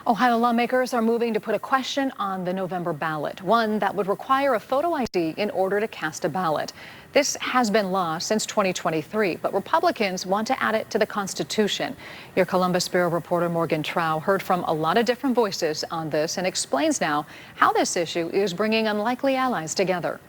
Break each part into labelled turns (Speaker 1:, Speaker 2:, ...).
Speaker 1: Ohio lawmakers are moving to put a question on the November ballot, one that would require a photo ID in order to cast a ballot. This has been law since 2023, but Republicans want to add it to the Constitution. Your Columbus Bureau reporter Morgan Trow heard from a lot of different voices on this and explains now how this issue is bringing unlikely allies together.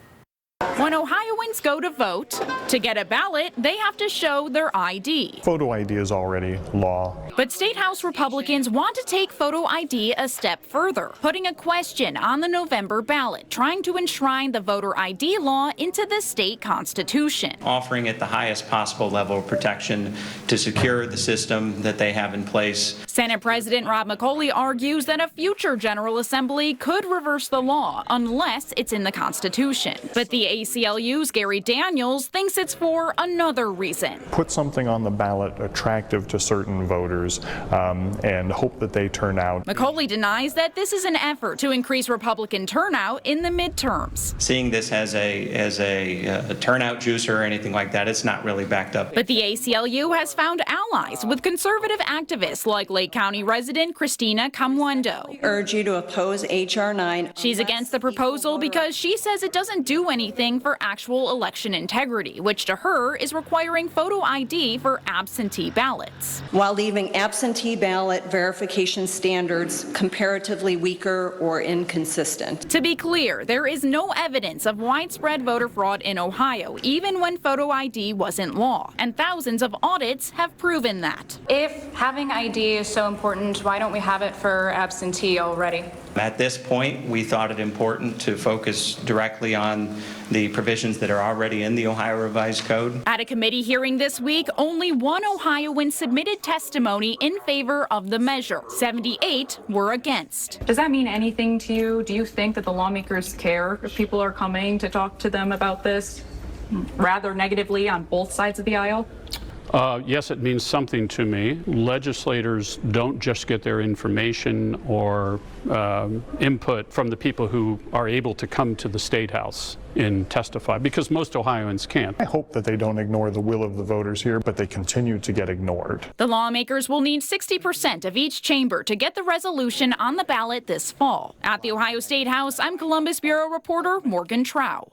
Speaker 2: When Ohioans go to vote, to get a ballot, they have to show their ID.
Speaker 3: Photo ID is already law.
Speaker 2: But State House Republicans want to take photo ID a step further, putting a question on the November ballot, trying to enshrine the voter ID law into the state constitution.
Speaker 4: Offering it the highest possible level of protection to secure the system that they have in place.
Speaker 2: Senate President Rob McCauley argues that a future General Assembly could reverse the law unless it's in the Constitution. But the ACLU's Gary Daniels thinks it's for another reason.
Speaker 3: Put something on the ballot attractive to certain voters and hope that they turn out.
Speaker 2: McCauley denies that this is an effort to increase Republican turnout in the midterms.
Speaker 4: Seeing this as a turnout juicer or anything like that, it's not really backed up.
Speaker 2: But the ACLU has found allies with conservative activists like Lake County resident Christina Kamwendo.
Speaker 5: Urge you to oppose H.R. 9.
Speaker 2: She's against the proposal because she says it doesn't do anything for actual election integrity, which to her is requiring photo ID for absentee ballots.
Speaker 5: While leaving absentee ballot verification standards comparatively weaker or inconsistent.
Speaker 2: To be clear, there is no evidence of widespread voter fraud in Ohio, even when photo ID wasn't law, and thousands of audits have proven that.
Speaker 6: If having ID is so important, why don't we have it for absentee already?
Speaker 4: At this point, we thought it important to focus directly on the provisions that are already in the Ohio Revised Code.
Speaker 2: At a committee hearing this week, only one Ohioan submitted testimony in favor of the measure. 78 were against.
Speaker 6: Does that mean anything to you? Do you think that the lawmakers care if people are coming to talk to them about this rather negatively on both sides of the aisle?
Speaker 7: Yes, it means something to me. Legislators don't just get their information or input from the people who are able to come to the State House and testify, because most Ohioans can't.
Speaker 3: I hope that they don't ignore the will of the voters here, but they continue to get ignored.
Speaker 2: The lawmakers will need 60% of each chamber to get the resolution on the ballot this fall. At the Ohio State House, I'm Columbus Bureau reporter Morgan Trow.